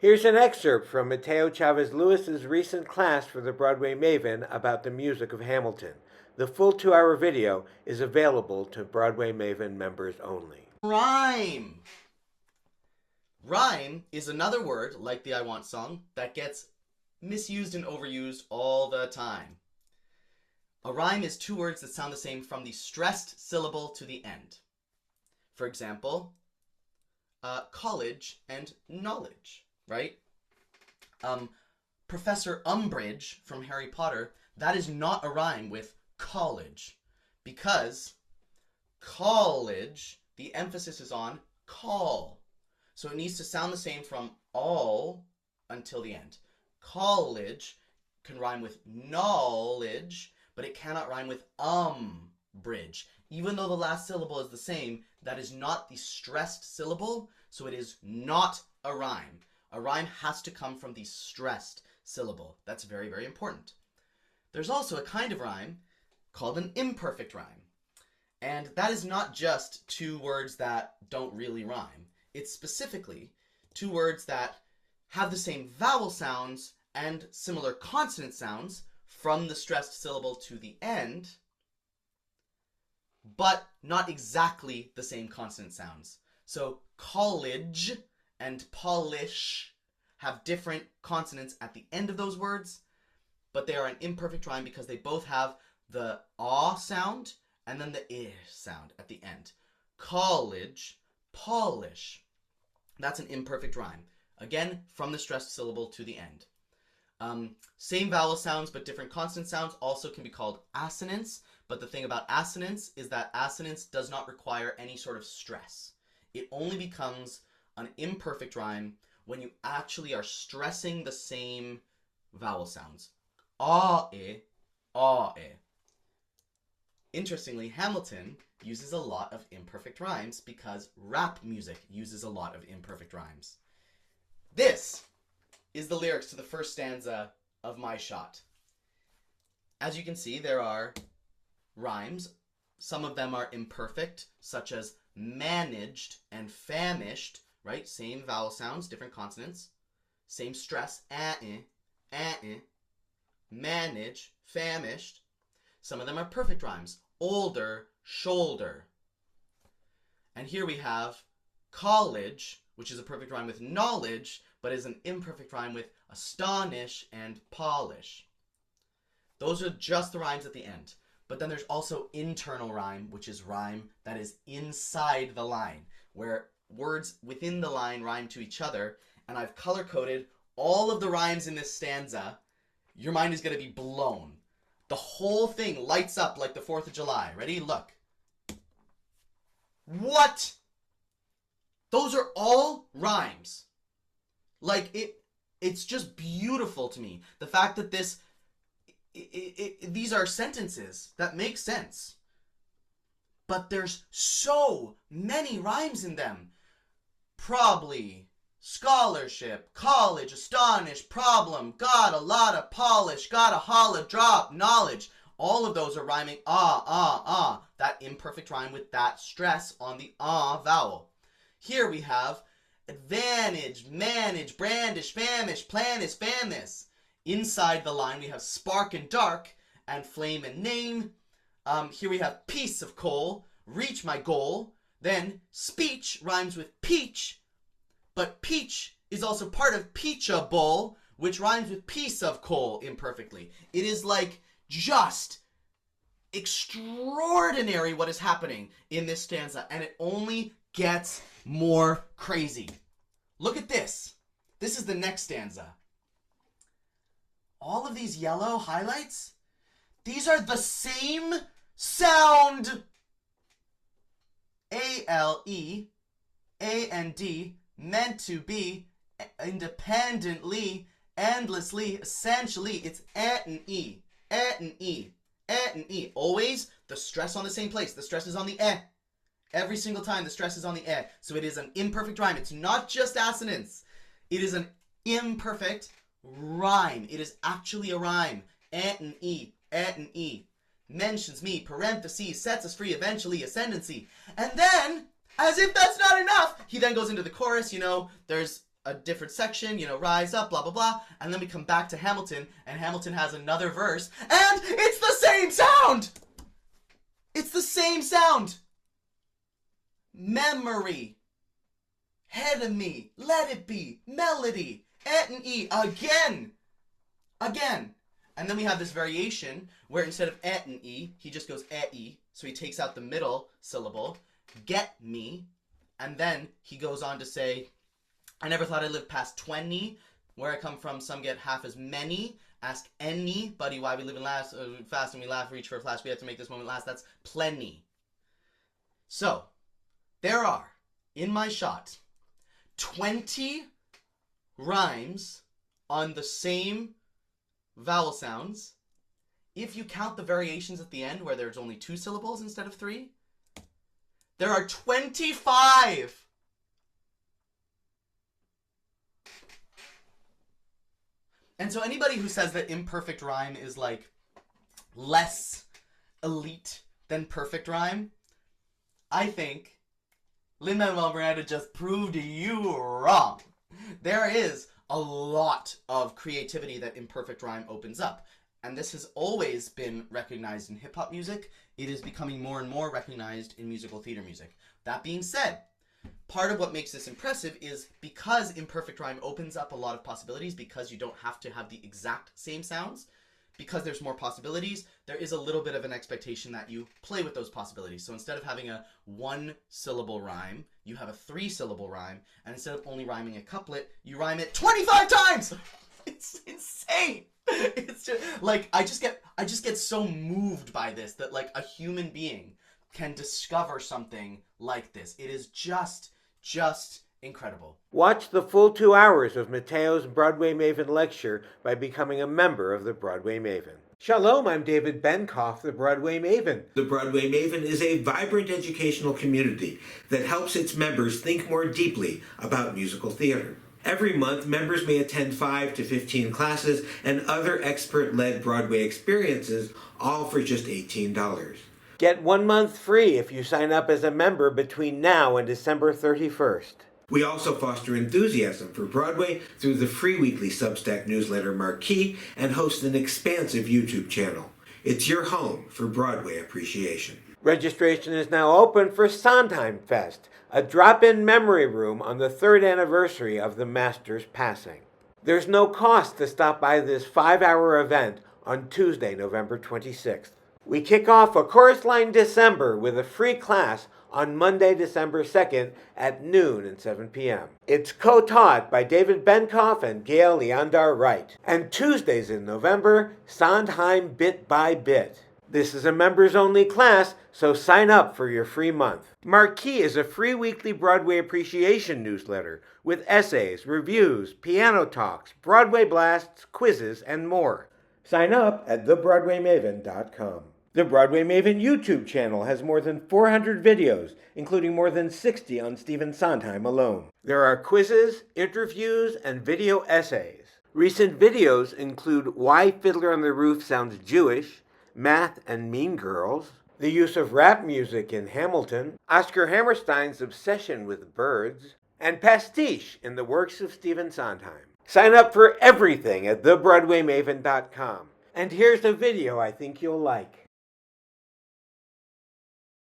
Here's an excerpt from Mateo Chavez Lewis's recent class for the Broadway Maven about the music of Hamilton. The full 2-hour video is available to Broadway Maven members only. Rhyme. Rhyme is another word, like the I Want song, that gets misused and overused all the time. A rhyme is two words that sound the same from the stressed syllable to the end. For example, college and knowledge, right? Professor Umbridge from Harry Potter, that is not a rhyme with college, because college, the emphasis is on call. So it needs to sound the same from all until the end. College can rhyme with knowledge, but it cannot rhyme with bridge. Even though the last syllable is the same, that is not the stressed syllable, so it is not a rhyme. A rhyme has to come from the stressed syllable. That's very, very important. There's also a kind of rhyme called an imperfect rhyme. And that is not just two words that don't really rhyme. It's specifically two words that have the same vowel sounds and similar consonant sounds from the stressed syllable to the end, but not exactly the same consonant sounds. So college and polish have different consonants at the end of those words, but they are an imperfect rhyme because they both have the ah sound and then the I sound at the end. College, polish. That's an imperfect rhyme. Again, from the stressed syllable to the end. Same vowel sounds but different consonant sounds also can be called assonance, but the thing about assonance is that assonance does not require any sort of stress. It only becomes an imperfect rhyme when you actually are stressing the same vowel sounds. Ah-e, ah-e. Interestingly, Hamilton uses a lot of imperfect rhymes because rap music uses a lot of imperfect rhymes. This is the lyrics to the first stanza of My Shot. As you can see, there are rhymes. Some of them are imperfect, such as managed and famished, right? Same vowel sounds, different consonants. Same stress, manage, famished. Some of them are perfect rhymes, older, shoulder. And here we have college, which is a perfect rhyme with knowledge, but is an imperfect rhyme with astonish and polish. Those are just the rhymes at the end. But then there's also internal rhyme, which is rhyme that is inside the line, where words within the line rhyme to each other. And I've color-coded all of the rhymes in this stanza. Your mind is going to be blown. The whole thing lights up like the 4th of July. Ready? Look. What? Those are all rhymes. Like, it's just beautiful to me. The fact that these are sentences that make sense. But there's so many rhymes in them. Probably, scholarship, college, astonish, problem, got a lot of polish, got a holla, drop, knowledge. All of those are rhyming that imperfect rhyme with that stress on the vowel. Here we have advantage, manage, brandish, famish, plan is famous. Inside the line we have spark and dark and flame and name. Here we have piece of coal, reach my goal. Then speech rhymes with peach, but peach is also part of peachable, which rhymes with piece of coal imperfectly. It is like just extraordinary what is happening in this stanza, and it only gets more crazy. Look at this. This is the next stanza. All of these yellow highlights, these are the same sound. A-L-E, A-N-D, meant to be, independently, endlessly, essentially. It's et-and-e, et-and-e, et-and-e. Always the stress on the same place. The stress is on the Every single time the stress is on the So it is an imperfect rhyme. It's not just assonance. It is an imperfect rhyme. It is actually a rhyme. Et-and-e, et-and-e. Mentions me, parentheses, sets us free, eventually, ascendancy. And then, as if that's not enough, he then goes into the chorus, there's a different section, you know, rise up, blah, blah, blah. And then we come back to Hamilton, and Hamilton has another verse, and it's the same sound! It's the same sound! Memory. Head of me. Let it be. Melody. Et and E. Again. Again. And then we have this variation where instead of et and E, he just goes e. So he takes out the middle syllable. Get me. And then he goes on to say, I never thought I'd live past 20. Where I come from, some get half as many. Ask any, buddy, why we live in fast and we laugh, reach for a flash. We have to make this moment last. That's plenty. So, there are, in my shot, 20 rhymes on the same vowel sounds. If you count the variations at the end where there's only 2 syllables instead of 3, there are 25! And so anybody who says that imperfect rhyme is like less elite than perfect rhyme, I think Lin-Manuel Miranda just proved you wrong. There is a lot of creativity that imperfect rhyme opens up. And this has always been recognized in hip-hop music. It is becoming more and more recognized in musical theater music. That being said, part of what makes this impressive is because imperfect rhyme opens up a lot of possibilities, because you don't have to have the exact same sounds, because there's more possibilities, there is a little bit of an expectation that you play with those possibilities. So instead of having a 1-syllable rhyme, you have a 3-syllable rhyme, and instead of only rhyming a couplet, you rhyme it 25 times! It's insane! It's just, like, I just get so moved by this, that, like, a human being can discover something like this. It is just incredible. Watch the full 2 hours of Mateo's Broadway Maven lecture by becoming a member of the Broadway Maven. Shalom, I'm David Benkof, the Broadway Maven. The Broadway Maven is a vibrant educational community that helps its members think more deeply about musical theater. Every month, members may attend 5 to 15 classes and other expert-led Broadway experiences, all for just $18. Get 1 month free if you sign up as a member between now and December 31st. We also foster enthusiasm for Broadway through the free weekly Substack newsletter MARQUEE and host an expansive YouTube channel. It's your home for Broadway appreciation. Registration is now open for Sondheim Fest, a drop-in memory room on the 3rd anniversary of the Master's passing. There's no cost to stop by this 5-hour event on Tuesday, November 26th. We kick off a Chorus Line December with a free class on Monday, December 2nd at noon and 7 p.m. It's co-taught by David Benkof and Gail Leondar Wright. And Tuesdays in November, Sondheim Bit by Bit. This is a members-only class, so sign up for your free month. MARQUEE is a free weekly Broadway appreciation newsletter with essays, reviews, piano talks, Broadway blasts, quizzes, and more. Sign up at thebroadwaymaven.com. The Broadway Maven YouTube channel has more than 400 videos, including more than 60 on Stephen Sondheim alone. There are quizzes, interviews, and video essays. Recent videos include Why Fiddler on the Roof Sounds Jewish, Math and Mean Girls, the use of rap music in Hamilton, Oscar Hammerstein's obsession with birds, and pastiche in the works of Stephen Sondheim. Sign up for everything at thebroadwaymaven.com. And here's a video I think you'll like.